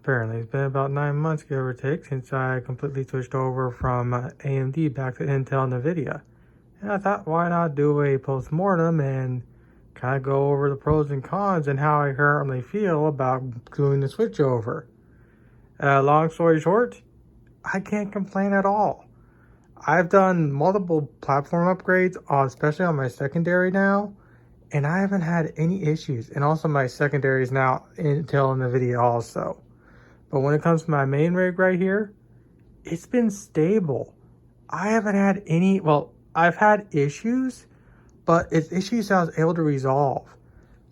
Apparently, it's been about 9 months, give or take, since I completely switched over from AMD back to Intel and NVIDIA. And I thought, why not do a post-mortem and kind of go over the pros and cons and how I currently feel about doing the switch over. Long story short, I can't complain at all. I've done multiple platform upgrades, especially on my secondary now, and I haven't had any issues. And also my secondary is now Intel and NVIDIA also. But when it comes to my main rig right here, it's been stable. I haven't had any, well, I've had issues, but it's issues I was able to resolve.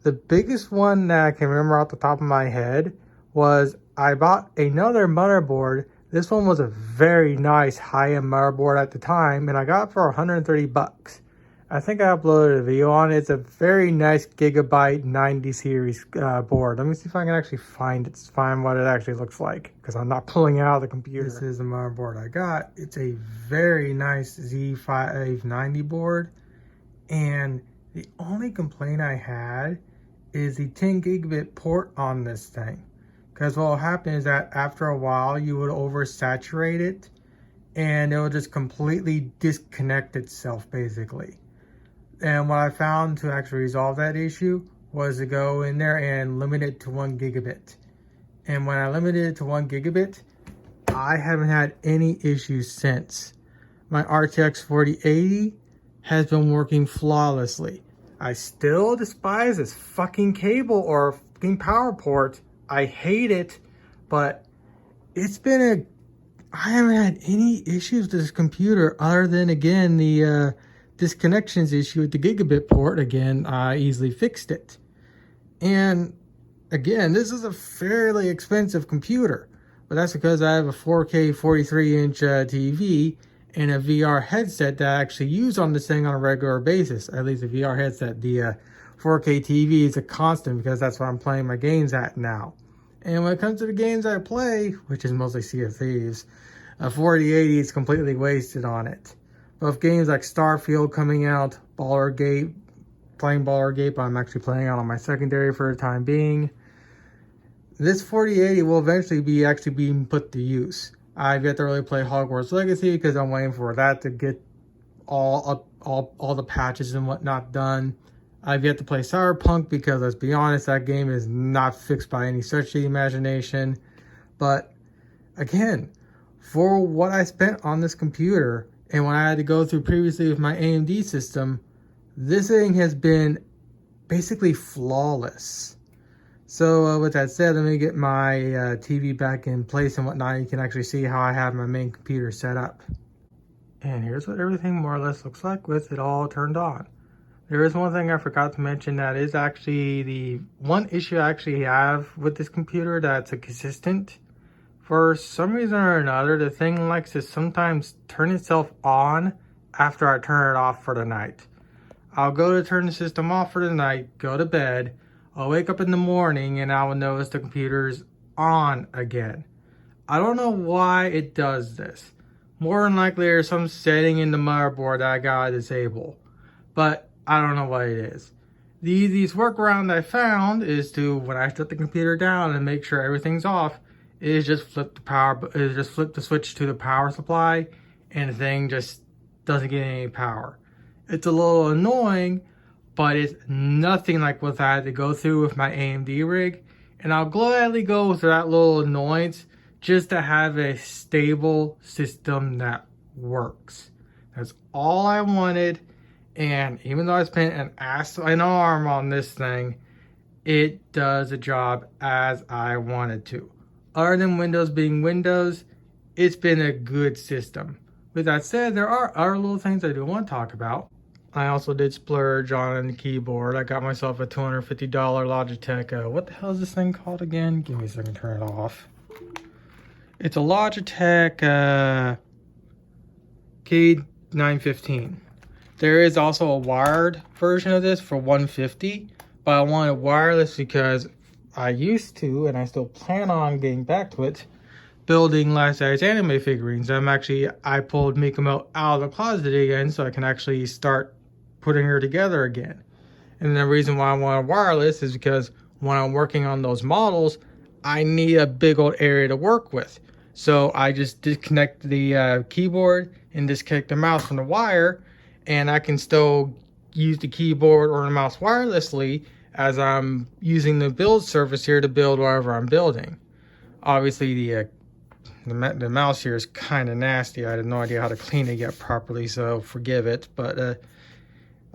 The biggest one that I can remember off the top of my head was I bought another motherboard. This one was a very nice high-end motherboard at the time, and I got it for 130 bucks. I think I uploaded a video on it. It's a very nice Gigabyte 90 series board. Let me see if I can actually find what it actually looks like, because I'm not pulling it out of the computer. This is the motherboard I got. It's a very nice Z590 board, and the only complaint I had is the 10 gigabit port on this thing. Because what will happen is that after a while, you would oversaturate it, and it will just completely disconnect itself, basically. And what I found to actually resolve that issue was to go in there and limit it to 1 gigabit. And when I limited it to 1 gigabit, I haven't had any issues since. My RTX 4080 has been working flawlessly. I still despise this fucking cable or fucking power port. I hate it, but it's been I haven't had any issues with this computer other than, again, the disconnections issue with the gigabit port. Again, I easily fixed it. And again, this is a fairly expensive computer, but that's because I have a 4K 43-inch TV and a VR headset that I actually use on this thing on a regular basis. At least a VR headset. The 4K TV is a constant because that's what I'm playing my games at now. And when it comes to the games I play, which is mostly Sea of Thieves, a 4080 is completely wasted on it. But with games like Starfield coming out, playing Ballergate, but I'm actually playing out on my secondary for the time being, this 4080 will eventually be being put to use. I've yet to really play Hogwarts Legacy because I'm waiting for that to get all the patches and whatnot done. I've yet to play Cyberpunk because, let's be honest, that game is not fixed by any stretch of the imagination. But again, for what I spent on this computer and what I had to go through previously with my AMD system, this thing has been basically flawless. So with that said, let me get my TV back in place and whatnot. You can actually see how I have my main computer set up. And here's what everything more or less looks like with it all turned on. There is one thing I forgot to mention that is actually the one issue I actually have with this computer that's a consistent. For some reason or another, the thing likes to sometimes turn itself on after I turn it off for the night. I'll go to turn the system off for the night, go to bed, I'll wake up in the morning and I will notice the computer's on again. I don't know why it does this. More than likely there's some setting in the motherboard that I gotta disable. But I don't know what it is. The easiest workaround I found is to, when I shut the computer down and make sure everything's off, is just flip the switch to the power supply, and the thing just doesn't get any power. It's a little annoying, but it's nothing like what I had to go through with my AMD rig, and I'll gladly go through that little annoyance just to have a stable system that works. That's all I wanted. And even though I spent an ass and arm on this thing, it does the job as I wanted to. Other than Windows being Windows, it's been a good system. With that said, there are other little things I do want to talk about. I also did splurge on the keyboard. I got myself a $250 Logitech. What the hell is this thing called again? Give me a second to turn it off. It's a Logitech K915. There is also a wired version of this for $150, but I wanted wireless because I used to, and I still plan on getting back to it, building life-size anime figurines. I pulled Mikumo out of the closet again so I can actually start putting her together again. And the reason why I wanted wireless is because when I'm working on those models, I need a big old area to work with. So I just disconnect the keyboard and disconnect the mouse from the wire, and I can still use the keyboard or the mouse wirelessly as I'm using the build surface here to build whatever I'm building. Obviously, the mouse here is kind of nasty. I had no idea how to clean it yet properly, so forgive it. But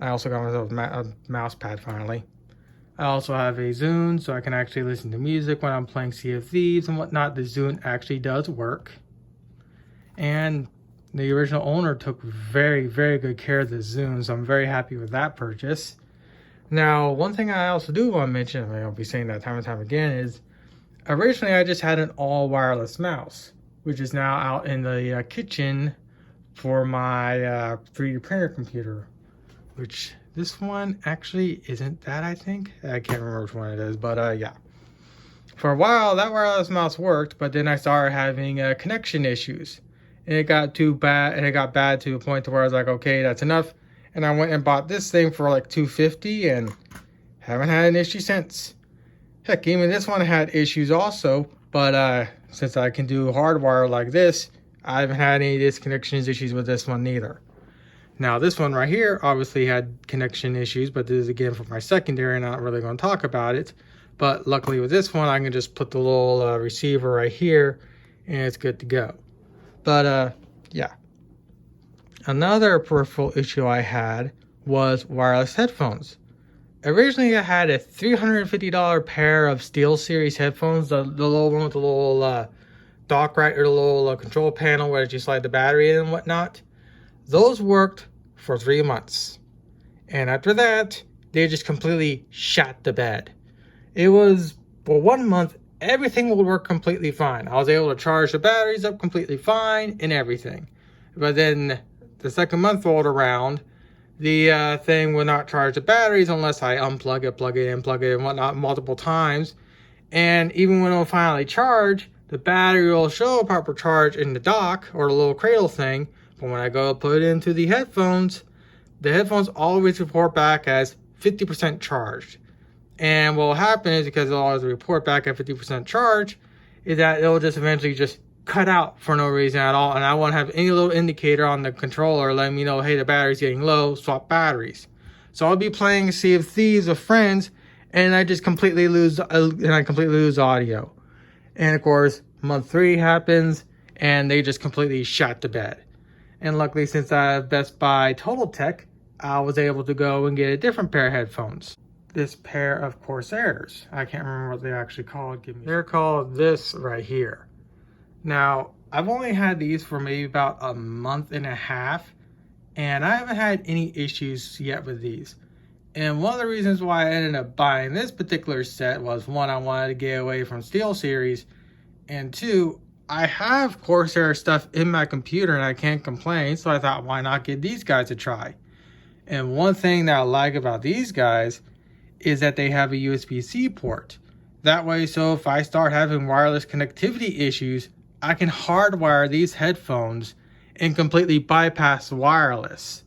I also got myself a mouse pad finally. I also have a Zune, so I can actually listen to music when I'm playing Sea of Thieves and whatnot. The Zune actually does work. And the original owner took very, very good care of the Zune, so I'm very happy with that purchase. Now, one thing I also do want to mention, and I'll be saying that time and time again, is originally I just had an all wireless mouse, which is now out in the kitchen for my 3D printer computer, which this one actually isn't that, I think. I can't remember which one it is, but yeah. For a while, that wireless mouse worked, but then I started having connection issues. And it got too bad, and it got bad to a point to where I was like, okay, that's enough. And I went and bought this thing for like $250 and haven't had an issue since. Heck, even this one had issues also, but since I can do hardwire like this, I haven't had any disconnections issues with this one neither. Now this one right here obviously had connection issues, but this is again for my secondary, and I'm not really going to talk about it. But luckily with this one, I can just put the little receiver right here, and it's good to go. But yeah. Another peripheral issue I had was wireless headphones. Originally, I had a $350 pair of SteelSeries headphones, the little one with the little dock right, or the little control panel where you slide the battery in and whatnot. Those worked for 3 months. And after that, they just completely shot the bed. It was, for 1 month, everything would work completely fine. I was able to charge the batteries up completely fine and everything. But then the second month rolled around, the thing would not charge the batteries unless I unplug it, plug it in, and whatnot multiple times. And even when it'll finally charge, the battery will show a proper charge in the dock or the little cradle thing. But when I go put it into the headphones always report back as 50% charged. And what will happen is, because it'll always report back at 50% charge, is that it'll just eventually just cut out for no reason at all, and I won't have any little indicator on the controller letting me know, hey, the battery's getting low, swap batteries. So I'll be playing Sea of Thieves with friends, and I just completely lose audio. And of course, month 3 happens, and they just completely shot the bed. And luckily, since I have Best Buy Total Tech, I was able to go and get a different pair of headphones. This pair of Corsairs. I can't remember what they're actually called. They're called this right here. Now, I've only had these for maybe about a month and a half, and I haven't had any issues yet with these. And one of the reasons why I ended up buying this particular set was, one, I wanted to get away from SteelSeries, and 2, I have Corsair stuff in my computer and I can't complain, so I thought, why not give these guys a try? And one thing that I like about these guys is that they have a USB-C port. That way, so if I start having wireless connectivity issues, I can hardwire these headphones and completely bypass wireless.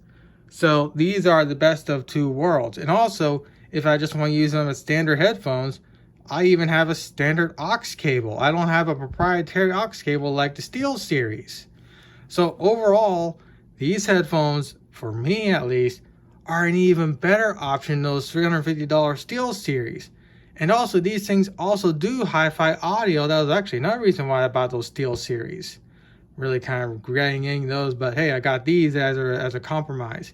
So these are the best of 2 worlds. And also, if I just want to use them as standard headphones, I even have a standard aux cable. I don't have a proprietary aux cable like the SteelSeries. So overall, these headphones, for me at least, are an even better option than those $350 SteelSeries. And also, these things also do hi-fi audio. That was actually another reason why I bought those SteelSeries. Really kind of regretting those, but hey, I got these as a compromise.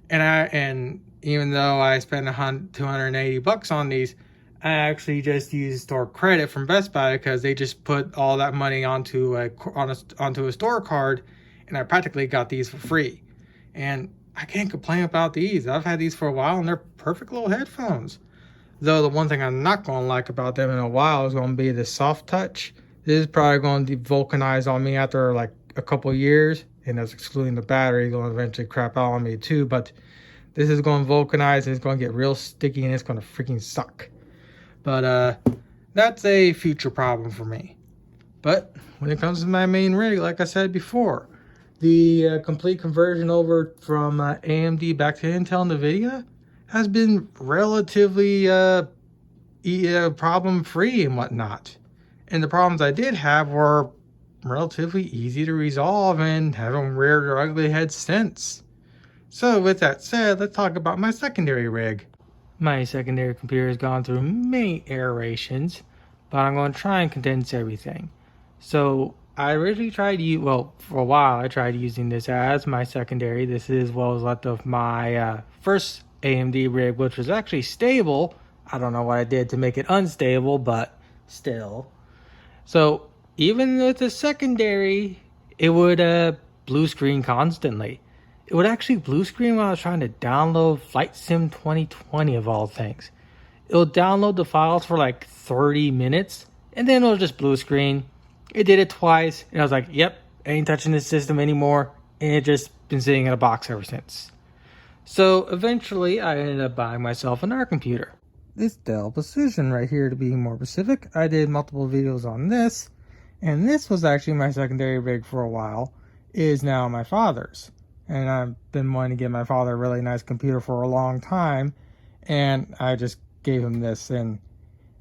And even though I spent $280 on these, I actually just used store credit from Best Buy, because they just put all that money onto a store card, and I practically got these for free. And I can't complain about these. I've had these for a while, and they're perfect little headphones. Though the one thing I'm not going to like about them in a while is going to be the soft touch. This is probably going to vulcanize on me after like a couple years, and that's excluding the battery. Going to eventually crap out on me too, but this is going to vulcanize, and it's going to get real sticky, and it's going to freaking suck. But that's a future problem for me. But when it comes to my main rig, like I said before, the complete conversion over from AMD back to Intel and NVIDIA has been relatively problem-free and whatnot. And the problems I did have were relatively easy to resolve and haven't reared their ugly heads since. So with that said, let's talk about my secondary rig. My secondary computer has gone through many iterations, but I'm going to try and condense everything. So I originally tried to for a while I tried using this as my secondary. This is what was left of my first AMD rig, which was actually stable. I don't know what I did to make it unstable, but still. So even with the secondary, it would blue screen constantly. It would actually blue screen when I was trying to download Flight Sim 2020 of all things. It'll download the files for like 30 minutes and then it'll just blue screen. It did it twice and I was like, yep, ain't touching this system anymore. And it just been sitting in a box ever since. So eventually I ended up buying myself another computer. This Dell Precision right here, to be more specific. I did multiple videos on this, and this was actually my secondary rig for a while. It is now my father's, and I've been wanting to get my father a really nice computer for a long time, and I just gave him this. And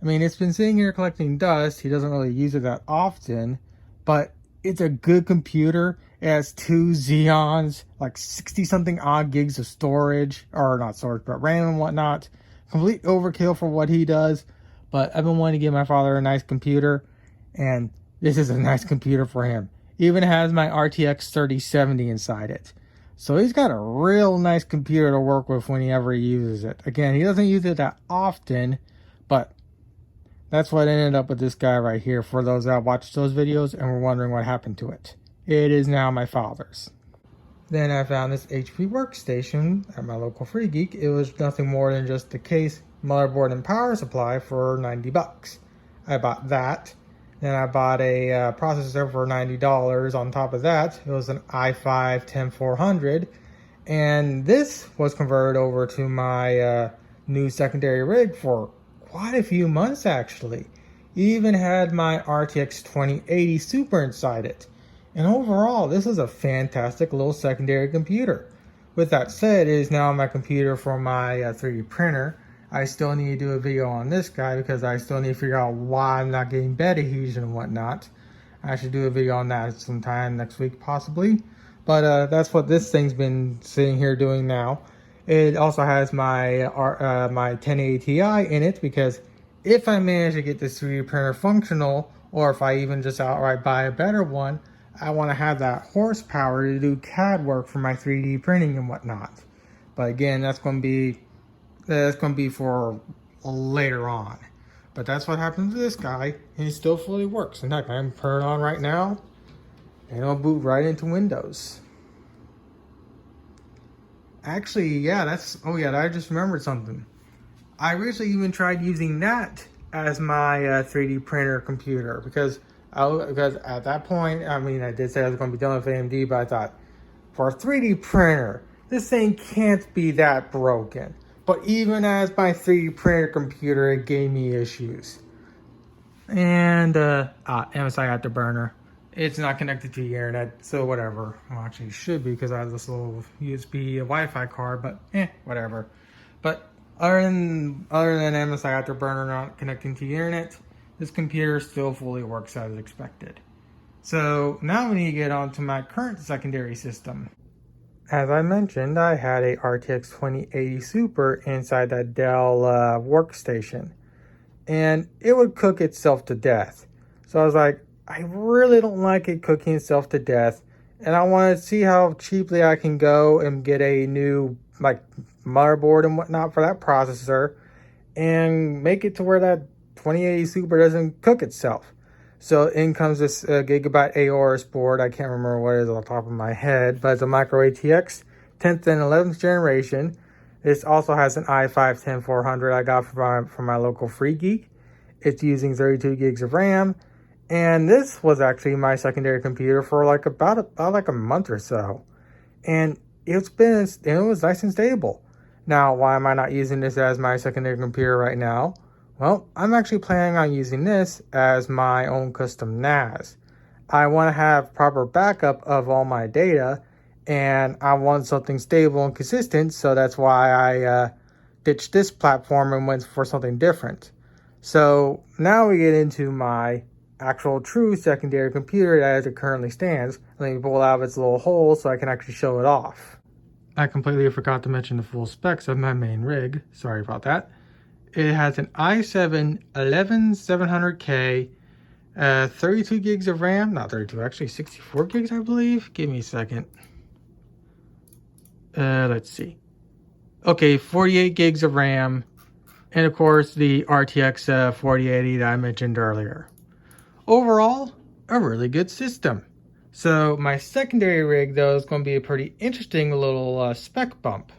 I mean, it's been sitting here collecting dust. He doesn't really use it that often, but it's a good computer. It has 2 Xeons, like 60 something odd gigs of storage, or not storage, but RAM and whatnot. Complete overkill for what he does, but I've been wanting to get my father a nice computer, and this is a nice computer for him. Even has my RTX 3070 inside it. So he's got a real nice computer to work with whenever he uses it. Again, he doesn't use it that often, but that's what ended up with this guy right here. For those that watched those videos and were wondering what happened to it. It is now my father's. Then I found this HP Workstation at my local Free Geek. It was nothing more than just the case, motherboard, and power supply for 90 bucks. I bought that. Then I bought a processor for $90 on top of that. It was an i5-10400. And this was converted over to my new secondary rig for quite a few months actually. It even had my RTX 2080 Super inside it. And overall, this is a fantastic little secondary computer. With that said, it is now my computer for my 3D printer. I still need to do a video on this guy because I still need to figure out why I'm not getting bed adhesion and whatnot. I should do a video on that sometime next week possibly. But that's what this thing's been sitting here doing now. It also has my my 1080 Ti in it because if I manage to get this 3D printer functional, or if I even just outright buy a better one, I want to have that horsepower to do CAD work for my 3D printing and whatnot. But again, that's going to be for later on. But that's what happens to this guy, and it still fully works. In fact, I'm turning it on right now, and it'll boot right into Windows. Actually, yeah, I just remembered something. I recently even tried using that as my 3D printer computer because at that point, I mean, I did say I was going to be done with AMD, but I thought, for a 3D printer, this thing can't be that broken. But even as my 3D printer computer, it gave me issues. And, MSI Afterburner. It's not connected to the internet, so whatever. Well, actually, it should be because I have this little USB Wi-Fi card, but whatever. But other than MSI Afterburner not connecting to the internet, this computer still fully works as expected. So now we need to get on to my current secondary system. As I mentioned, I had a RTX 2080 Super inside that Dell Workstation, and it would cook itself to death. So I was like, I really don't like it cooking itself to death, and I want to see how cheaply I can go and get a new motherboard and whatnot for that processor and make it to where that 2080 Super doesn't cook itself. So in comes this Gigabyte Aorus board. I can't remember what it is on the top of my head, but it's a micro ATX 10th and 11th generation. This also has an i5-10400 I got from my local Free Geek. It's using 32 gigs of RAM, and this was actually my secondary computer for about a month or so, and it was nice and stable. Now, why am I not using this as my secondary computer right now? Well, I'm actually planning on using this as my own custom NAS. I want to have proper backup of all my data, and I want something stable and consistent, so that's why I ditched this platform and went for something different. So now we get into my actual true secondary computer as it currently stands. Let me pull out of its little hole so I can actually show it off. I completely forgot to mention the full specs of my main rig. Sorry about that. It has an i7 11700K, 32 gigs of RAM, not 32, actually 64 gigs, I believe. Give me a second. Let's see. Okay, 48 gigs of RAM, and of course the RTX 4080 that I mentioned earlier. Overall, a really good system. So my secondary rig though is going to be a pretty interesting little spec bump.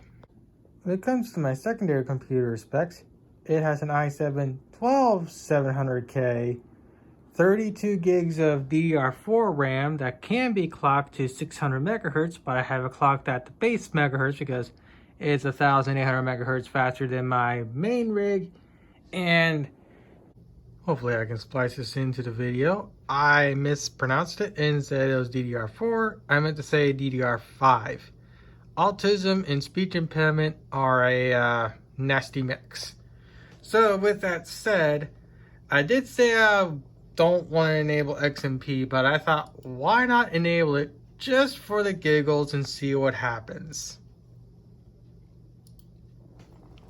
When it comes to my secondary computer specs, it has an i7 12700K, 32 gigs of DDR4 RAM that can be clocked to 600 megahertz, but I have it clocked at the base megahertz because it's 1800 megahertz faster than my main rig. And hopefully I can splice this into the video. I mispronounced it and said it was DDR4. I meant to say DDR5. Autism and speech impairment are a nasty mix. So with that said, I did say I don't want to enable XMP, but I thought, why not enable it just for the giggles and see what happens.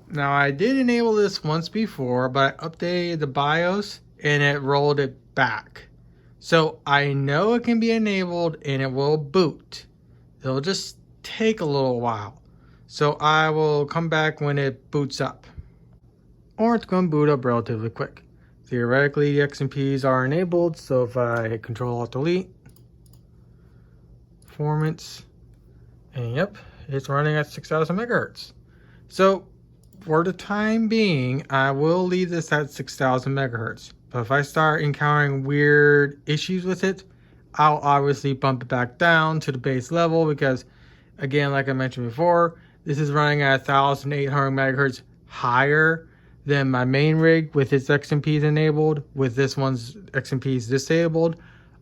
Now I did enable this once before, but I updated the BIOS and it rolled it back. So I know it can be enabled and it will boot. It'll just take a little while. So I will come back when it boots up. Or it's going to boot up relatively quick. Theoretically, the XMPs are enabled, so if I hit Control-Alt-Delete, performance, and yep, it's running at 6,000 megahertz. So for the time being, I will leave this at 6,000 megahertz. But if I start encountering weird issues with it, I'll obviously bump it back down to the base level because, again, like I mentioned before, this is running at 1,800 megahertz higher than my main rig with its XMPs enabled. With this one's XMPs disabled,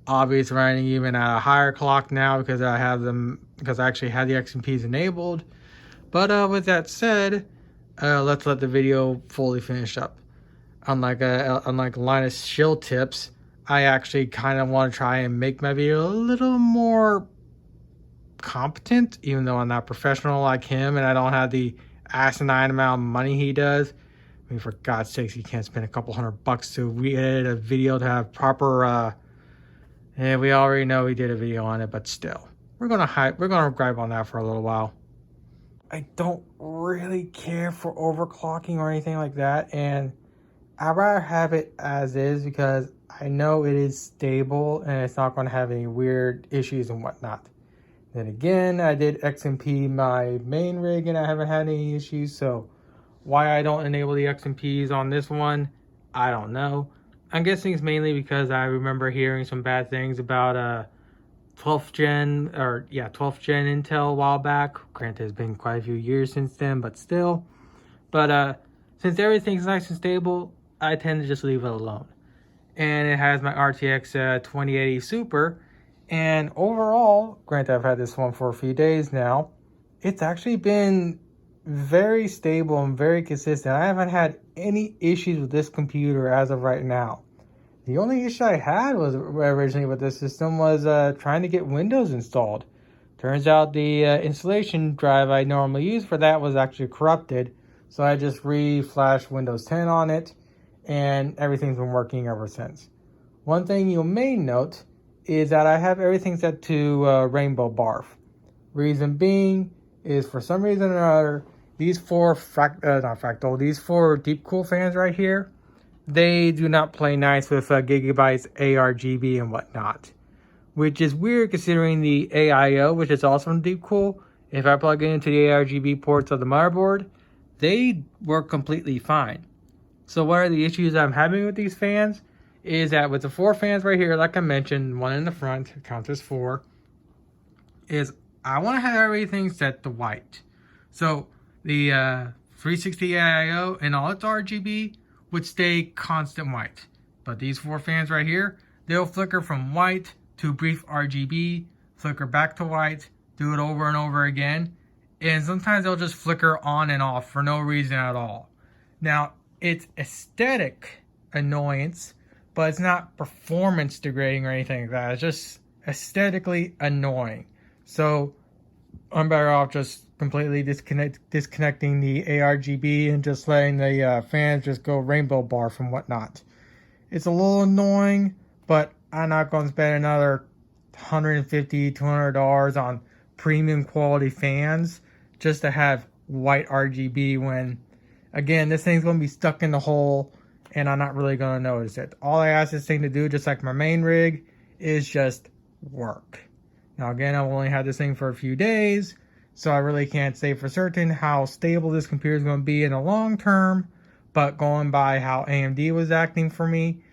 obviously running even at a higher clock now because I actually had the XMPs enabled. But with that said, let's let the video fully finish up. Unlike Linus Shield Tips, I actually kind of want to try and make my video a little more competent, even though I'm not professional like him and I don't have the asinine amount of money he does. I mean, for God's sakes, you can't spend a couple $100 to edit a video to have proper, and we already know we did a video on it, but still. We're gonna gripe on that for a little while. I don't really care for overclocking or anything like that, and I'd rather have it as is because I know it is stable and it's not going to have any weird issues and whatnot. Then again, I did XMP my main rig and I haven't had any issues, so why I don't enable the XMPs on this one, I don't know. I'm guessing it's mainly because I remember hearing some bad things about 12th gen Intel a while back. Granted, it's been quite a few years since then, but still. But since everything's nice and stable, I tend to just leave it alone. And it has my RTX 2080 Super. And overall, granted I've had this one for a few days now, it's actually been very stable and very consistent. I haven't had any issues with this computer as of right now. The only issue I had was originally with this system was trying to get Windows installed. Turns out the installation drive I normally use for that was actually corrupted. So I just re-flashed Windows 10 on it and everything's been working ever since. One thing you may note is that I have everything set to Rainbow Barf. Reason being is for some reason or another, these four deep cool fans right here, they do not play nice with gigabytes ARGB and whatnot, which is weird considering the AIO, which is also from deep cool. If I plug it into the ARGB ports of the motherboard, they work completely fine. So what are the issues I'm having with these fans is that with the four fans right here, like I mentioned, one in the front, counts as four, is I want to have everything set to white. So the 360 AIO and all its RGB would stay constant white. But these four fans right here, they'll flicker from white to brief RGB, flicker back to white, do it over and over again. And sometimes they'll just flicker on and off for no reason at all. Now, it's aesthetic annoyance, but it's not performance degrading or anything like that. It's just aesthetically annoying. So I'm better off just completely disconnecting the ARGB and just letting the fans just go rainbow bar and whatnot. It's a little annoying, but I'm not going to spend another $150, $200 on premium quality fans just to have white RGB when, again, this thing's going to be stuck in the hole and I'm not really going to notice it. All I ask this thing to do, just like my main rig, is just work. Now, again, I've only had this thing for a few days, so I really can't say for certain how stable this computer is going to be in the long term, but going by how AMD was acting for me,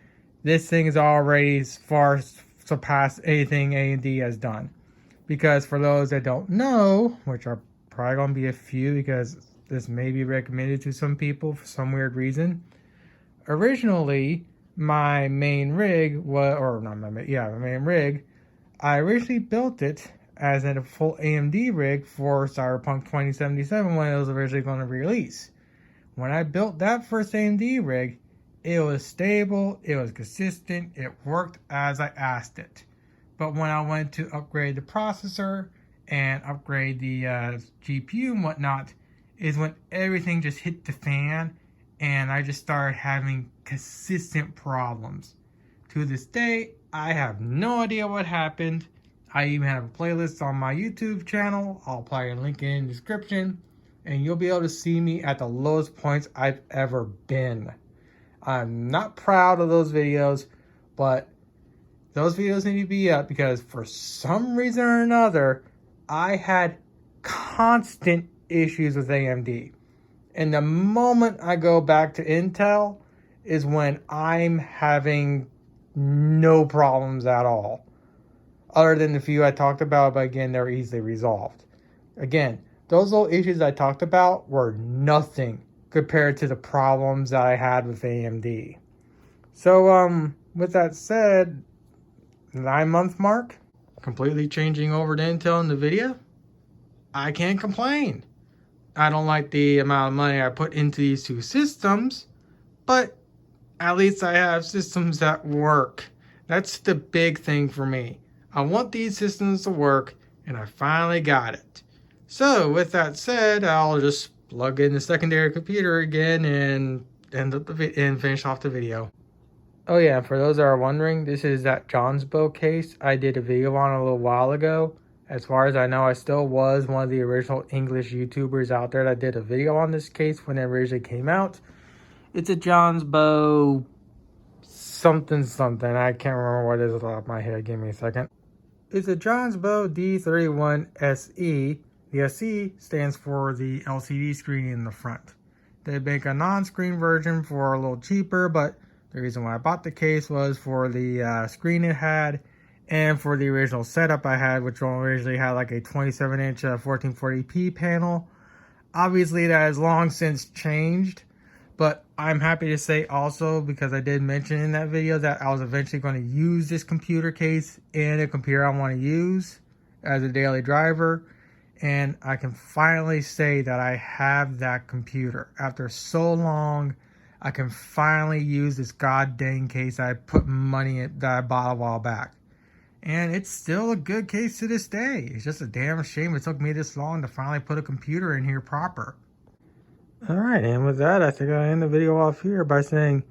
this thing is already far surpassed anything AMD has done. Because for those that don't know, which are probably going to be a few because this may be recommended to some people for some weird reason. Originally, my main rig my main rig, I originally built it as a full AMD rig for Cyberpunk 2077 when it was originally going to release. When I built that first AMD rig, it was stable, it was consistent, it worked as I asked it. But when I went to upgrade the processor and upgrade the GPU and whatnot, is when everything just hit the fan and I just started having consistent problems. To this day, I have no idea what happened. I even have a playlist on my YouTube channel. I'll probably link it in the description. And you'll be able to see me at the lowest points I've ever been. I'm not proud of those videos, but those videos need to be up because for some reason or another, I had constant issues with AMD. And the moment I go back to Intel is when I'm having no problems at all. Other than the few I talked about, but again, they're easily resolved. Again, those little issues I talked about were nothing compared to the problems that I had with AMD. So, with that said, 9-month mark, completely changing over to Intel and NVIDIA, I can't complain. I don't like the amount of money I put into these two systems, but at least I have systems that work. That's the big thing for me. I want these systems to work, and I finally got it. So, with that said, I'll just plug in the secondary computer again and finish off the video. Oh yeah, for those that are wondering, this is that Johnsbow case I did a video on a little while ago. As far as I know, I still was one of the original English YouTubers out there that did a video on this case when it originally came out. It's a Johnsbow something. I can't remember what it is off the top of my head. Give me a second. It's a Johnsbow D31SE. The SE stands for the LCD screen in the front. They make a non-screen version for a little cheaper, but the reason why I bought the case was for the screen it had and for the original setup I had, which originally had like a 27-inch 1440p panel. Obviously, that has long since changed, but I'm happy to say also, because I did mention in that video that I was eventually going to use this computer case in a computer I want to use as a daily driver. And I can finally say that I have that computer. After so long, I can finally use this god dang case I put money in that I bought a while back. And it's still a good case to this day. It's just a damn shame it took me this long to finally put a computer in here proper. Alright, and with that, I think I'll end the video off here by saying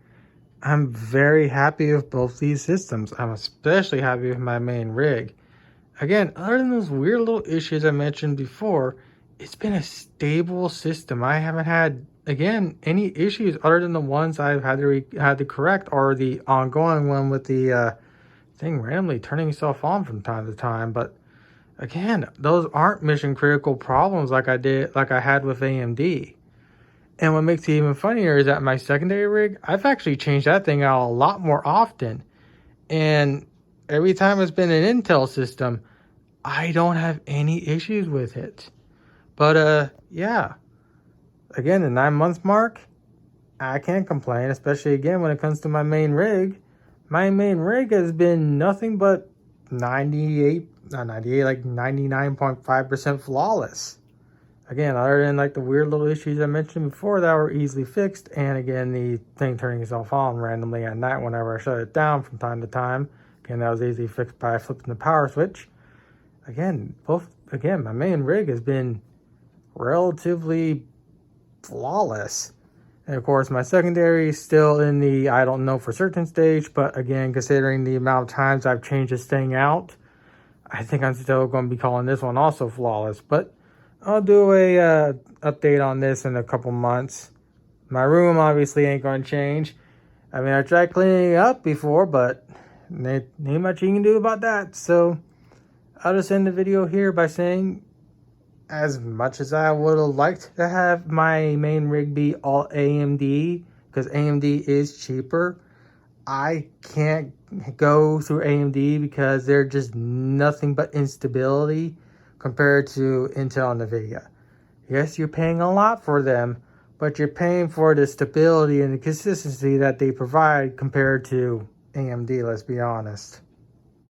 I'm very happy with both these systems. I'm especially happy with my main rig. Again, other than those weird little issues I mentioned before, it's been a stable system. I haven't had, again, any issues other than the ones I've had to correct, or the ongoing one with the thing randomly turning itself on from time to time. But again, those aren't mission critical problems like I had with AMD. And what makes it even funnier is that my secondary rig, I've actually changed that thing out a lot more often. And every time it's been an Intel system, I don't have any issues with it. But yeah, again, the 9-month mark, I can't complain, especially again when it comes to my main rig. My main rig has been nothing but 99.5% flawless. Again, other than like the weird little issues I mentioned before that were easily fixed, and again, the thing turning itself on randomly at night whenever I shut it down from time to time. Again, that was easily fixed by flipping the power switch. Again, my main rig has been relatively flawless. And of course, my secondary is still in the I don't know for certain stage, but again, considering the amount of times I've changed this thing out, I think I'm still going to be calling this one also flawless. But I'll do a update on this in a couple months. My room obviously ain't going to change. I mean, I tried cleaning it up before, but ain't much you can do about that. So I'll just end the video here by saying, as much as I would have liked to have my main rig be all AMD, because AMD is cheaper, I can't go through AMD because they're just nothing but instability compared to Intel and NVIDIA. Yes, you're paying a lot for them, but you're paying for the stability and the consistency that they provide compared to AMD, let's be honest.